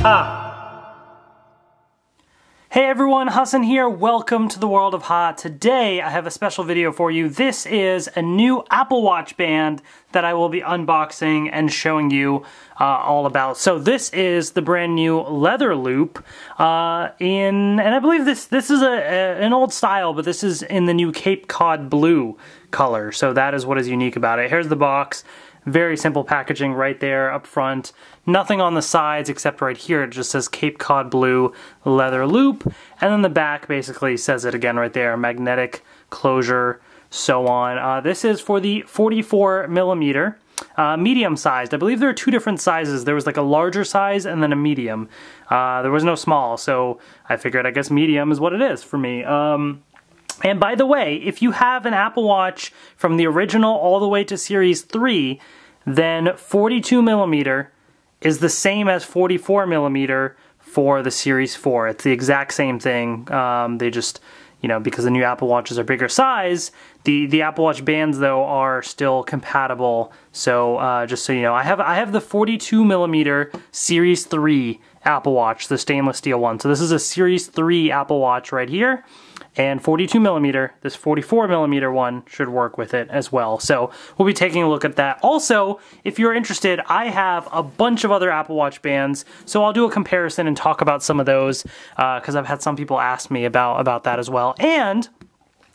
Ha! Hey everyone, Hassan here. Welcome to the world of Ha. Today I have a special video for you. This is a new Apple Watch band that I will be unboxing and showing you all about. So this is the brand new leather loop and I believe this is an old style, but this is in the new Cape Cod Blue color. So that is what is unique about it. Here's the box. Very simple packaging right there up front. Nothing on the sides except right here. It just says Cape Cod Blue leather loop. And then the back basically says it again right there. Magnetic closure, so on. This is for the 44 millimeter, medium sized. I believe there are two different sizes. There was like a larger size and then a medium. There was no small, so I figured I guess medium is what it is for me. And by the way, if you have an Apple Watch from the original all the way to Series 3, then 42 millimeter is the same as 44 millimeter for the Series 4. It's the exact same thing. They just, you know, because the new Apple Watches are bigger size, the Apple Watch bands though are still compatible. So just so you know, I have the 42 millimeter Series 3 Apple Watch, the stainless steel one. So this is a Series 3 Apple Watch right here. And 42 millimeter, this 44 millimeter one should work with it as well. So we'll be taking a look at that. Also, if you're interested, I have a bunch of other Apple Watch bands, so I'll do a comparison and talk about some of those because I've had some people ask me about that as well. And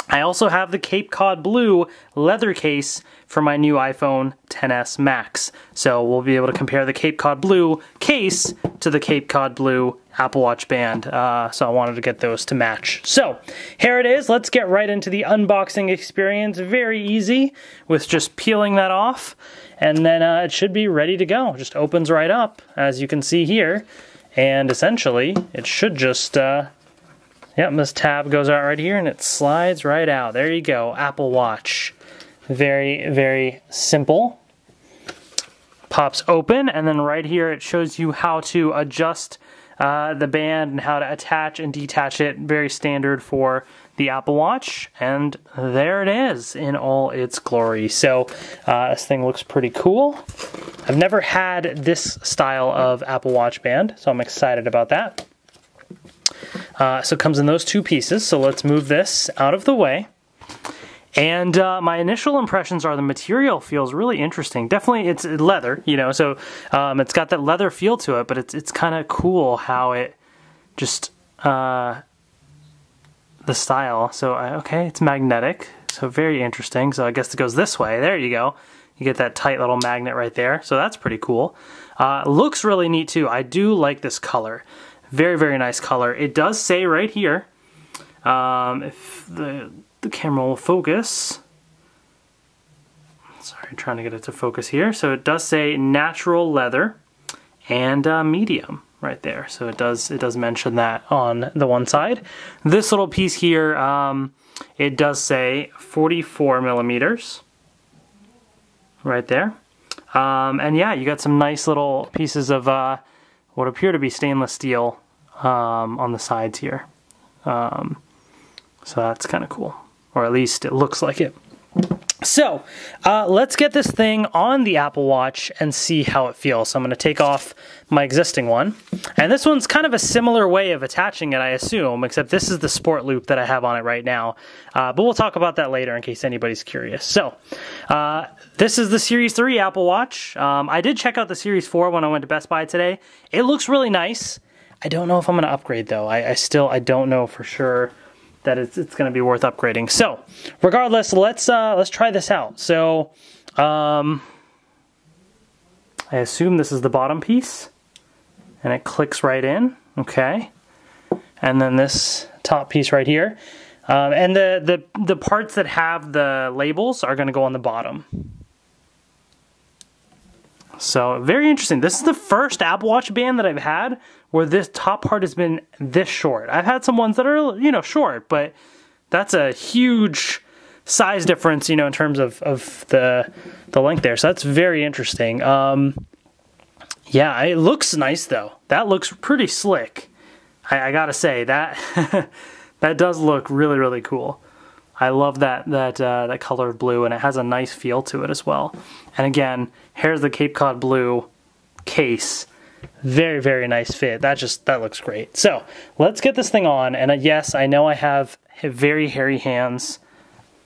I also have the Cape Cod Blue leather case for my new iPhone XS Max. So we'll be able to compare the Cape Cod Blue case to the Cape Cod Blue Apple Watch band. So I wanted to get those to match. So here it is. Let's get right into the unboxing experience. Very easy with just peeling that off. And then it should be ready to go. It just opens right up, as you can see here. And essentially, it should just... Yep, this tab goes out right here and it slides right out. There you go, Apple Watch. Very, very simple. Pops open, and then right here it shows you how to adjust the band and how to attach and detach it. Very standard for the Apple Watch. And there it is in all its glory. So this thing looks pretty cool. I've never had this style of Apple Watch band, so I'm excited about that. So it comes in those two pieces, so let's move this out of the way. And my initial impressions are the material feels really interesting. Definitely it's leather, you know, so it's got that leather feel to it, but it's kind of cool how it just, the style. So, okay, it's magnetic, so very interesting. So I guess it goes this way. There you go. You get that tight little magnet right there, so that's pretty cool. Looks really neat too. I do like this color. Very, very nice color. It does say right here, if the camera will focus. Sorry, I'm trying to get it to focus here. So it does say natural leather and medium right there. So it does mention that on the one side. This little piece here, it does say 44 millimeters right there. And yeah, you got some nice little pieces of what appear to be stainless steel on the sides here. So that's kind of cool. Or at least it looks like it. So let's get this thing on the Apple Watch and see how it feels. So I'm going to take off my existing one. And this one's kind of a similar way of attaching it, I assume, except this is the sport loop that I have on it right now. But we'll talk about that later in case anybody's curious. So this is the Series 3 Apple Watch. I did check out the Series 4 when I went to Best Buy today. It looks really nice. I don't know if I'm going to upgrade though. I don't know for sure that it's going to be worth upgrading. So regardless, let's try this out. So I assume this is the bottom piece and it clicks right in. Okay. And then this top piece right here. And the parts that have the labels are going to go on the bottom. So very interesting. This is the first Apple Watch band that I've had where this top part has been this short. I've had some ones that are, you know, short, but that's a huge size difference, you know, in terms of the length there. So that's very interesting. Yeah, it looks nice though. That looks pretty slick. I gotta say that that does look really, really cool. I love that color of blue, and it has a nice feel to it as well. And again, here's the Cape Cod Blue case. Very, very nice fit. That looks great. So let's get this thing on. And yes, I know I have very hairy hands.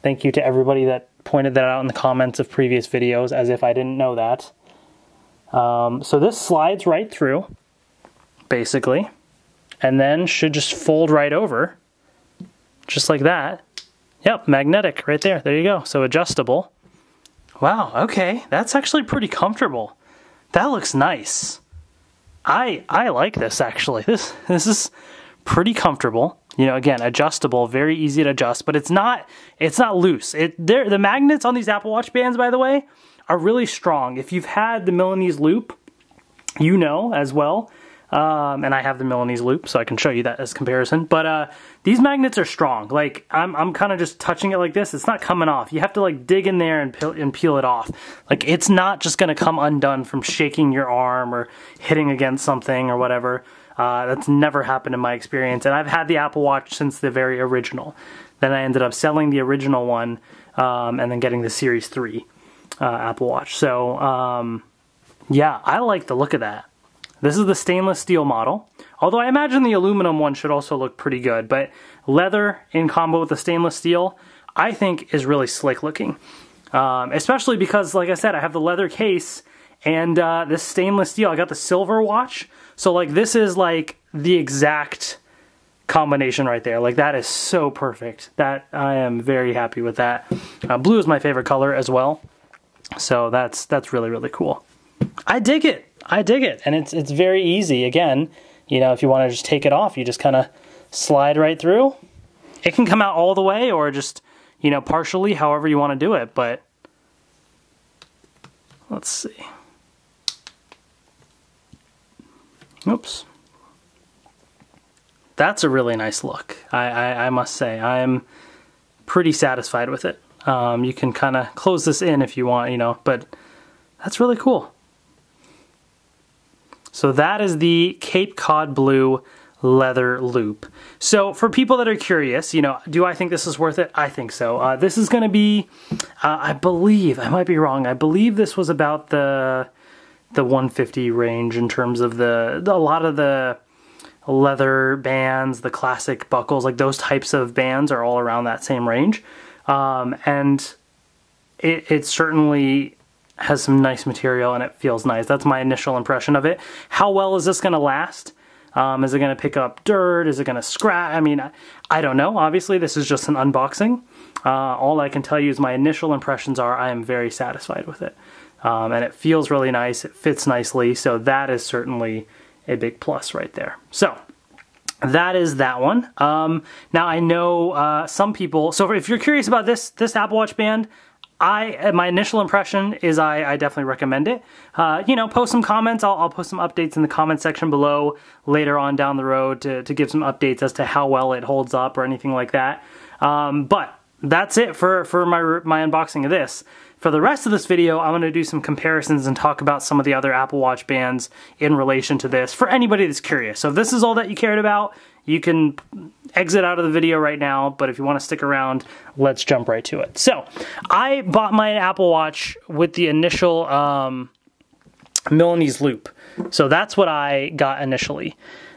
Thank you to everybody that pointed that out in the comments of previous videos, as if I didn't know that. So this slides right through, basically, and then should just fold right over, just like that. Yep, magnetic right there. There you go. So adjustable. Wow, okay. That's actually pretty comfortable. That looks nice. I like this, actually. This is pretty comfortable. You know, again, adjustable, very easy to adjust, but it's not loose. The magnets on these Apple Watch bands, by the way, are really strong. If you've had the Milanese Loop, you know as well. And I have the Milanese Loop, so I can show you that as comparison. But these magnets are strong. Like, I'm kind of just touching it like this. It's not coming off. You have to like dig in there and peel it off. Like, it's not just going to come undone from shaking your arm or hitting against something or whatever. That's never happened in my experience. And I've had the Apple Watch since the very original. Then I ended up selling the original one and then getting the Series 3 Apple Watch. So, yeah, I like the look of that. This is the stainless steel model, although I imagine the aluminum one should also look pretty good, but leather in combo with the stainless steel, I think is really slick looking. Especially because, like I said, I have the leather case and this stainless steel. I got the silver watch, so like this is like the exact combination right there. Like, that is so perfect. That I am very happy with that. Blue is my favorite color as well, so that's really, really cool. I dig it. I dig it, and it's very easy. Again, you know, if you want to just take it off, you just kind of slide right through. It can come out all the way or just, you know, partially, however you want to do it, but let's see. Oops. That's a really nice look. I must say, I'm pretty satisfied with it. You can kind of close this in if you want, you know, but that's really cool. So that is the Cape Cod Blue leather loop. So for people that are curious, you know, do I think this is worth it? I think so. This is going to be, I believe, I might be wrong, I believe this was about the 150 range in terms of a lot of the leather bands, the classic buckles, like those types of bands are all around that same range. And it certainly has some nice material and it feels nice. That's my initial impression of it. How well is this going to last? Is it going to pick up dirt? Is it going to scratch? I mean, I don't know. Obviously, this is just an unboxing. All I can tell you is my initial impressions are I am very satisfied with it. And it feels really nice. It fits nicely. So that is certainly a big plus right there. So that is that one. Now I know some people, so if you're curious about this Apple Watch band, my initial impression is I definitely recommend it. You know, post some comments. I'll post some updates in the comment section below later on down the road to give some updates as to how well it holds up or anything like that. But that's it for my unboxing of this. For the rest of this video, I'm going to do some comparisons and talk about some of the other Apple Watch bands in relation to this for anybody that's curious. So if this is all that you cared about, you can exit out of the video right now, but if you want to stick around, let's jump right to it. So I bought my Apple Watch with the initial Milanese Loop. So that's what I got initially.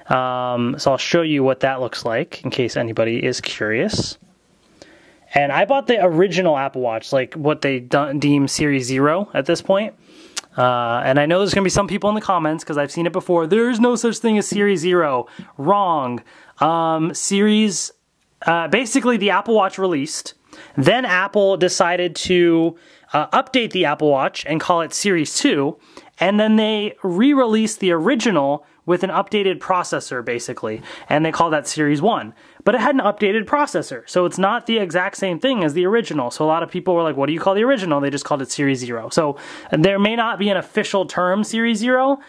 So I'll show you what that looks like in case anybody is curious. And I bought the original Apple Watch, like what they deem Series 0 at this point. And I know there's going to be some people in the comments, because I've seen it before, there's no such thing as Series 0. Wrong. Basically the Apple Watch released, then Apple decided to update the Apple Watch and call it Series 2, and then they re-released the original with an updated processor, basically, and they call that Series 1. But it had an updated processor, so it's not the exact same thing as the original. So a lot of people were like, what do you call the original? They just called it Series 0. So there may not be an official term Series 0,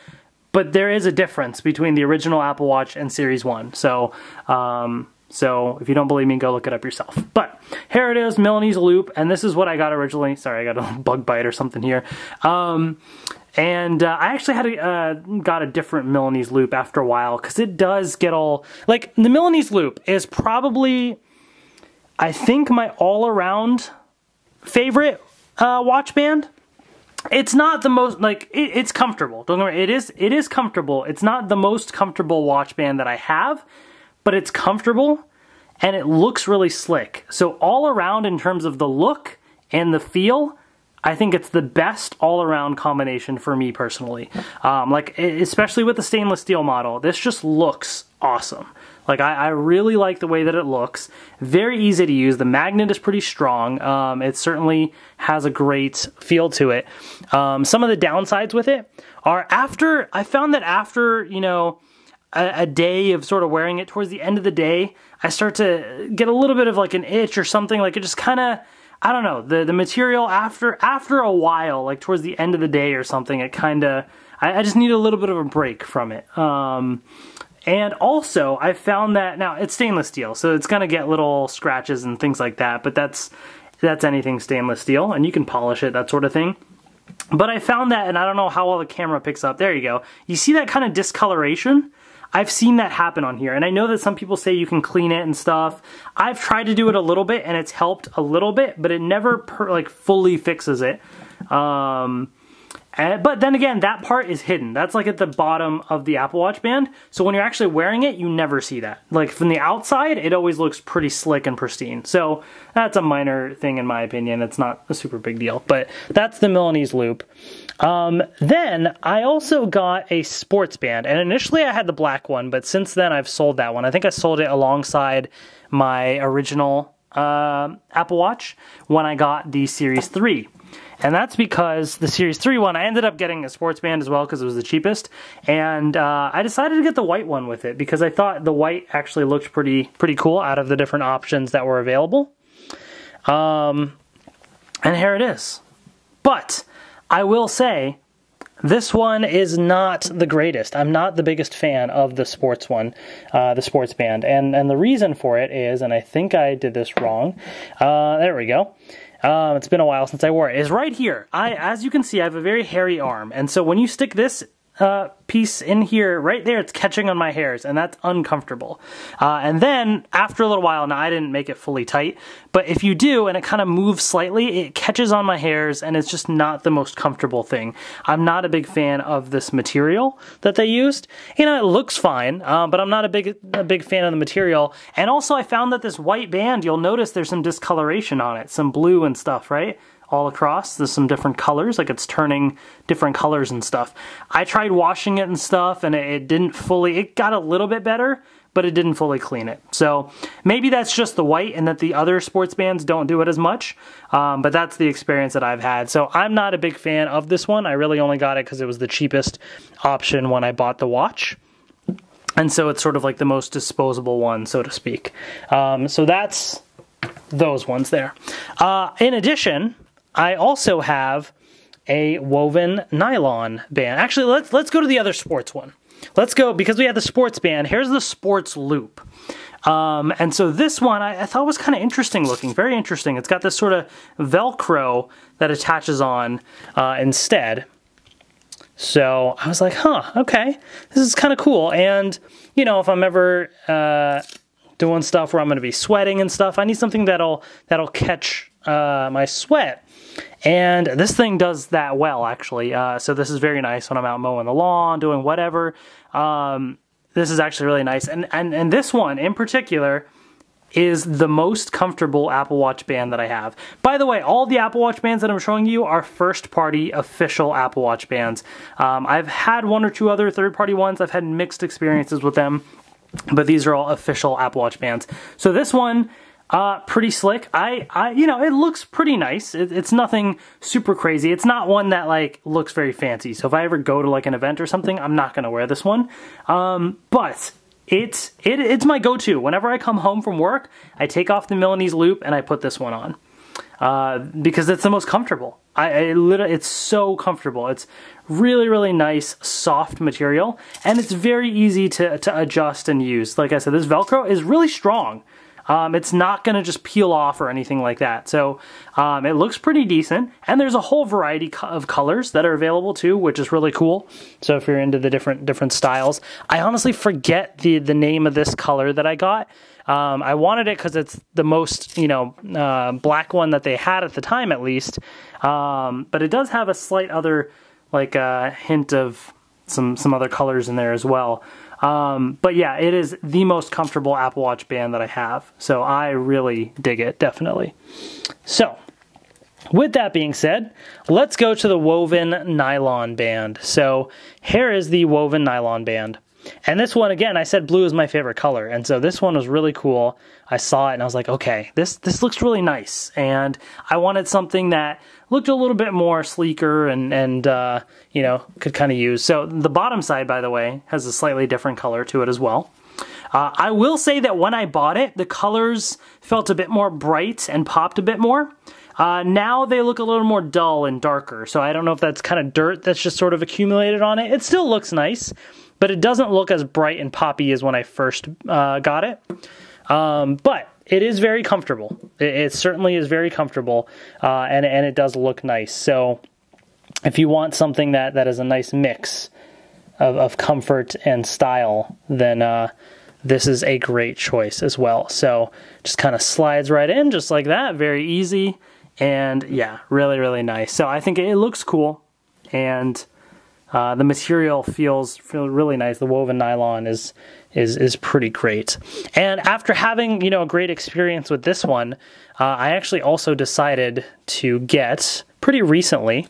but there is a difference between the original Apple Watch and Series 1. So if you don't believe me, go look it up yourself. But here it is, Milanese Loop, and this is what I got originally. Sorry, I got a bug bite or something here. And I actually had got a different Milanese Loop after a while, because it does get all, like, the Milanese Loop is probably, I think, my all-around favorite watch band. it's not the most, like, it's comfortable. Don't get me wrong, it is comfortable. It's not the most comfortable watch band that I have, but it's comfortable and it looks really slick. So all around in terms of the look and the feel, I think it's the best all-around combination for me personally. Like, especially with the stainless steel model, this just looks awesome. Like, I really like the way that it looks. Very easy to use. The magnet is pretty strong. It certainly has a great feel to it. Some of the downsides with it are I found that after, you know, a day of sort of wearing it, towards the end of the day, I start to get a little bit of like an itch or something. Like, it just kind of, I don't know, the material after a while, like towards the end of the day or something, it kind of, I just need a little bit of a break from it. And also, I found that, now it's stainless steel, so it's gonna get little scratches and things like that, but that's anything stainless steel, and you can polish it, that sort of thing. But I found that, and I don't know how well the camera picks up, there you go. You see that kind of discoloration? I've seen that happen on here, and I know that some people say you can clean it and stuff. I've tried to do it a little bit, and it's helped a little bit, but it never like fully fixes it. But then again, that part is hidden. That's like at the bottom of the Apple Watch band. So when you're actually wearing it, you never see that. Like from the outside, it always looks pretty slick and pristine. So that's a minor thing in my opinion. It's not a super big deal, but that's the Milanese Loop. Then I also got a sports band, and initially I had the black one, but since then I've sold that one. I think I sold it alongside my original Apple Watch when I got the Series 3. And that's because the Series 3 one, I ended up getting a sports band as well because it was the cheapest. And I decided to get the white one with it because I thought the white actually looked pretty cool out of the different options that were available. And here it is. But I will say, this one is not the greatest. I'm not the biggest fan of the sports one, the sports band. And the reason for it is, and I think I did this wrong, there we go. It's been a while since I wore it, is right here. As you can see, I have a very hairy arm. And so when you stick this piece in here, right there, it's catching on my hairs, and that's uncomfortable. And then, after a little while, now I didn't make it fully tight, but if you do, and it kind of moves slightly, it catches on my hairs, and it's just not the most comfortable thing. I'm not a big fan of this material that they used. You know, it looks fine, but I'm not a big fan of the material. And also, I found that this white band, you'll notice there's some discoloration on it, some blue and stuff, right? All across, there's some different colors, like it's turning different colors and stuff. I tried washing it and stuff, and it didn't fully, it got a little bit better, but it didn't fully clean it. So maybe that's just the white and that the other sports bands don't do it as much, but that's the experience that I've had. So I'm not a big fan of this one. I really only got it because it was the cheapest option when I bought the watch. And so it's sort of like the most disposable one, so to speak. So that's those ones there. In addition, I also have a woven nylon band. Actually, let's go to the other sports one. Let's go, because we had the sports band, here's the sports loop. And so this one I thought was kind of interesting looking, very interesting. It's got this sort of Velcro that attaches on instead. So I was like, huh, okay, this is kind of cool. And, you know, if I'm ever doing stuff where I'm going to be sweating and stuff, I need something that'll catch my sweat. And this thing does that well, actually. So this is very nice when I'm out mowing the lawn, doing whatever. This is actually really nice. And this one in particular is the most comfortable Apple Watch band that I have. By the way, all the Apple Watch bands that I'm showing you are first-party official Apple Watch bands. I've had one or two other third-party ones. I've had mixed experiences with them, but these are all official Apple Watch bands. So this one, pretty slick. You know, it looks pretty nice. It's nothing super crazy. It's not one that like looks very fancy. So if I ever go to like an event or something, I'm not gonna wear this one. But it's my go-to. Whenever I come home from work, I take off the Milanese Loop and I put this one on because it's the most comfortable. It's so comfortable. It's really, really nice, soft material, and it's very easy to adjust and use. Like I said, this Velcro is really strong. It's not going to just peel off or anything like that. So it looks pretty decent. And there's a whole variety of colors that are available too, which is really cool. So if you're into the different styles. I honestly forget the name of this color that I got. I wanted it because it's the most, black one that they had at the time, at least. But it does have a slight other, like a hint of some other colors in there as well. But yeah, it is the most comfortable Apple Watch band that I have. So I really dig it, definitely. So with that being said, let's go to the woven nylon band. So here is the woven nylon band. And this one, again, I said blue is my favorite color. And so this one was really cool. I saw it and I was like, okay, this looks really nice. And I wanted something that looked a little bit more sleeker and could kind of use. So the bottom side, by the way, has a slightly different color to it as well. I will say that when I bought it, the colors felt a bit more bright and popped a bit more. Now they look a little more dull and darker. So I don't know if that's kind of dirt that's just sort of accumulated on it. It still looks nice, but it doesn't look as bright and poppy as when I first got it. But it is very comfortable. It certainly is very comfortable, and it does look nice. So if you want something that is a nice mix of comfort and style, then this is a great choice as well. So just kind of slides right in just like that, very easy, and yeah, really, really nice. So I think it looks cool, and the material feels really nice. The woven nylon is pretty great. And after having a great experience with this one, I actually also decided to get pretty recently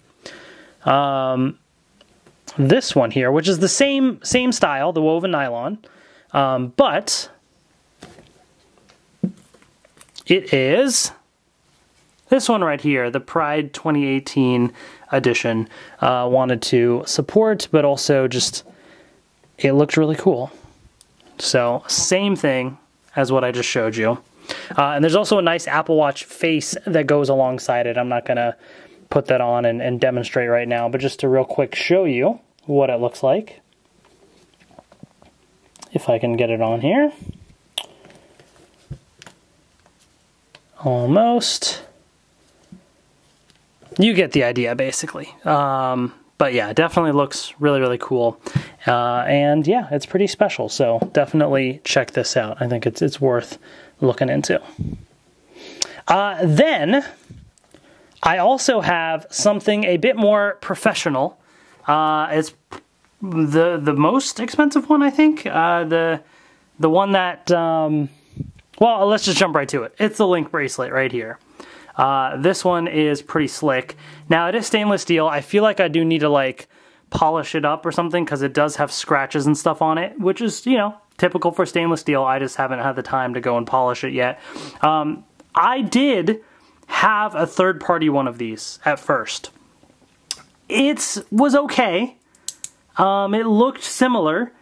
this one here, which is the same style, the woven nylon, but it is this one right here, the Pride 2018 edition. Wanted to support, but also just, it looked really cool. So same thing as what I just showed you. And there's also a nice Apple Watch face that goes alongside it. I'm not going to put that on and demonstrate right now, but just to real quick show you what it looks like. If I can get it on here. Almost. You get the idea, basically. But yeah, it definitely looks really, really cool. And yeah, it's pretty special. So definitely check this out. I think it's worth looking into. Then I also have something a bit more professional. It's the most expensive one, I think. The one that, well, let's just jump right to it. It's the Link bracelet right here. This one is pretty slick. Now, it is stainless steel. I feel like I do need to, like, polish it up or something because it does have scratches and stuff on it, which is, typical for stainless steel. I just haven't had the time to go and polish it yet. I did have a third-party one of these at first. It was okay. It looked similar,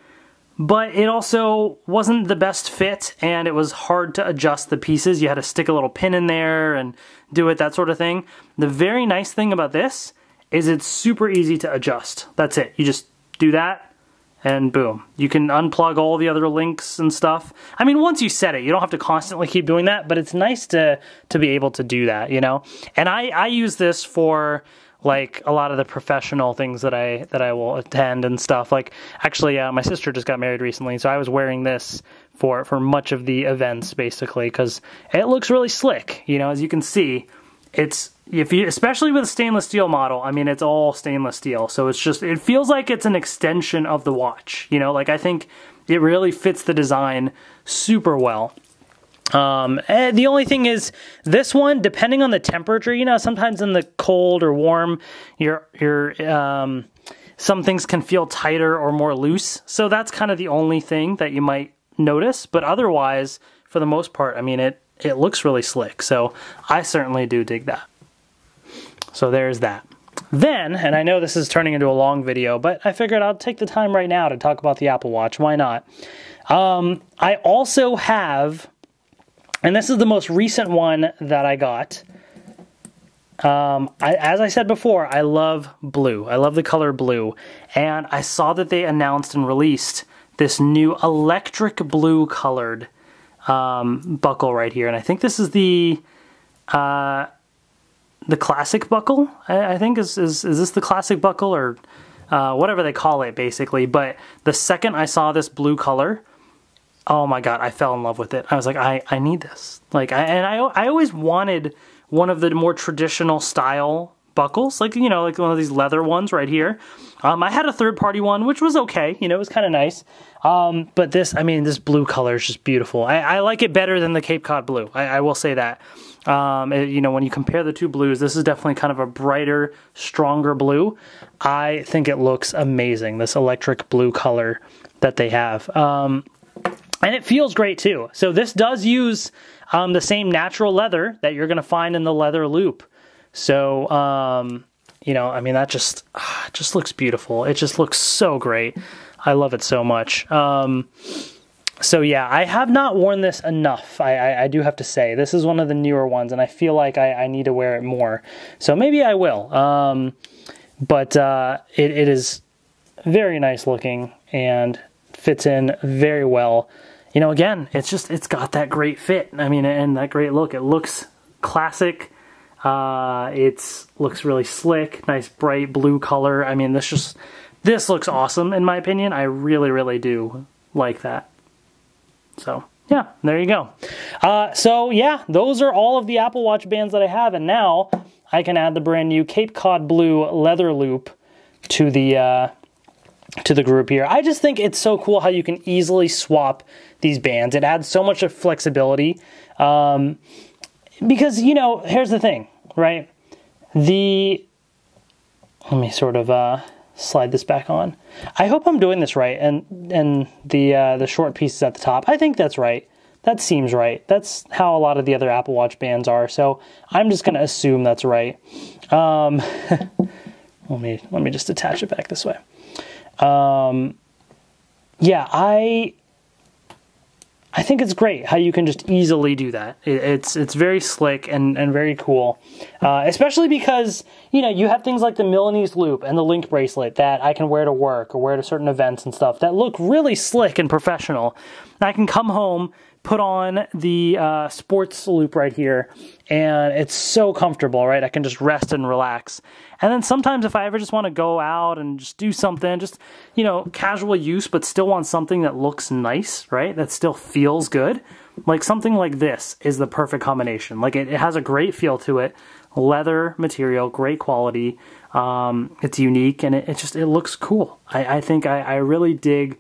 but it also wasn't the best fit, and it was hard to adjust the pieces. You had to stick a little pin in there and do it, that sort of thing. The very nice thing about this is it's super easy to adjust. That's it. You just do that, and boom. You can unplug all the other links and stuff. I mean, once you set it, you don't have to constantly keep doing that, but it's nice to be able to do that, And I use this for, like, a lot of the professional things that I will attend and stuff. Like, actually, my sister just got married recently, so I was wearing this for much of the events, basically, because it looks really slick. As you can see, especially with a stainless steel model, I mean, it's all stainless steel, so it feels like it's an extension of the watch. Like, I think it really fits the design super well. And the only thing is, this one, depending on the temperature, sometimes in the cold or warm, some things can feel tighter or more loose. So that's kind of the only thing that you might notice. But otherwise, for the most part, I mean, it looks really slick. So I certainly do dig that. So there's that. Then, and I know this is turning into a long video, but I figured I'll take the time right now to talk about the Apple Watch. Why not? I also have, and this is the most recent one that I got. As I said before, I love blue. I love the color blue. And I saw that they announced and released this new electric blue colored buckle right here, and I think this is the classic buckle. I think is this the classic buckle, or whatever they call it, basically. But the second I saw this blue color, oh my god, I fell in love with it. I was like, I need this. Like, I always wanted one of the more traditional style buckles, like, you know, like one of these leather ones right here. I had a third-party one, which was okay, you know, it was kind of nice. But this, I mean, this blue color is just beautiful. I like it better than the Cape Cod Blue. I will say that. You know, when you compare the two blues, this is definitely kind of a brighter, stronger blue. I think it looks amazing, this electric blue color that they have. And it feels great too. So this does use the same natural leather that you're going to find in the leather loop. So, you know, I mean, that just looks beautiful. It just looks so great. I love it so much. So yeah, I have not worn this enough. I do have to say, this is one of the newer ones, and I feel like I need to wear it more. So maybe I will. But it is very nice looking and fits in very well. You know, again, it's got that great fit. I mean, and that great look. It looks classic. It looks really slick, nice bright blue color. I mean, this looks awesome in my opinion. I really, really do like that. So yeah, there you go. So yeah, those are all of the Apple Watch bands that I have, and now I can add the brand new Cape Cod Blue leather loop to the group here. I just think it's so cool how you can easily swap these bands. It adds so much of flexibility. Because, you know, here's the thing, right? Let me sort of slide this back on. I hope I'm doing this right, and the short pieces at the top. I think that's right. That seems right. That's how a lot of the other Apple Watch bands are, so I'm just going to assume that's right. Let me just attach it back this way. Yeah, I think it's great how you can just easily do that. It's very slick and very cool, especially because, you know, you have things like the Milanese Loop and the Link bracelet that I can wear to work or wear to certain events and stuff that look really slick and professional. And I can come home, put on the sports loop right here, and it's so comfortable, right? I can just rest and relax. And then sometimes if I ever just want to go out and just do something, just, you know, casual use, but still want something that looks nice, right? That still feels good. Like something like this is the perfect combination. Like it has a great feel to it. Leather material, great quality. It's unique, and it looks cool. I think I really dig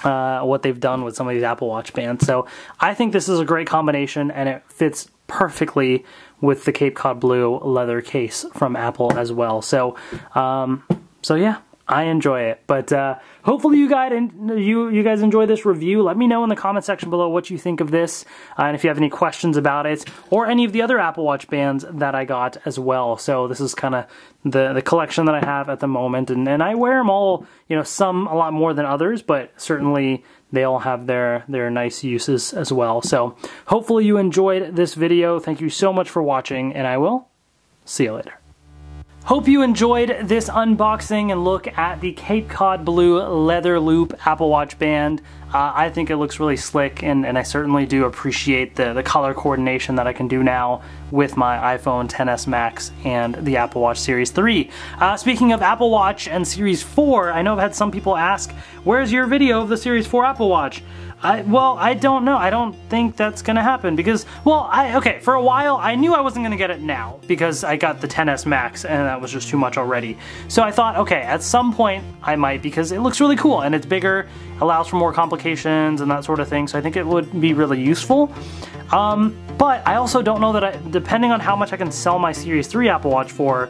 what they've done with some of these Apple Watch bands. So I think this is a great combination, and it fits perfectly with the Cape Cod Blue leather case from Apple as well. So yeah, I enjoy it. But hopefully you guys enjoy this review. Let me know in the comment section below what you think of this, and if you have any questions about it, or any of the other Apple Watch bands that I got as well. So this is kind of the collection that I have at the moment, and I wear them all, you know, some a lot more than others, but certainly they all have their nice uses as well. So hopefully you enjoyed this video. Thank you so much for watching, and I will see you later. Hope you enjoyed this unboxing and look at the Cape Cod Blue leather loop Apple Watch band. I think it looks really slick, and I certainly do appreciate the color coordination that I can do now with my iPhone XS Max and the Apple Watch Series 3. Speaking of Apple Watch and Series 4, I know I've had some people ask, where's your video of the Series 4 Apple Watch? Well, I don't know. I don't think that's gonna happen because, well, okay, for a while I knew I wasn't gonna get it now because I got the XS Max and that was just too much already. So I thought, okay, at some point I might, because it looks really cool and it's bigger, allows for more complications and that sort of thing. So I think it would be really useful. But I also don't know that depending on how much I can sell my Series 3 Apple Watch for,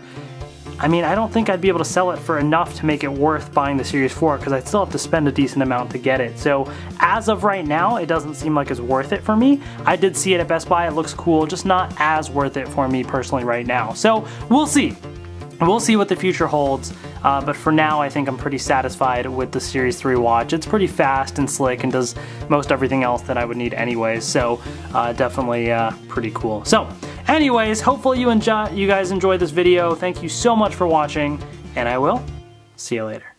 I mean, I don't think I'd be able to sell it for enough to make it worth buying the Series 4 because I'd still have to spend a decent amount to get it. So as of right now, it doesn't seem like it's worth it for me. I did see it at Best Buy, it looks cool, just not as worth it for me personally right now. So we'll see. We'll see what the future holds, but for now I think I'm pretty satisfied with the Series 3 watch. It's pretty fast and slick and does most everything else that I would need anyways, so definitely pretty cool. So anyways, hopefully you guys enjoyed this video. Thank you so much for watching, and I will see you later.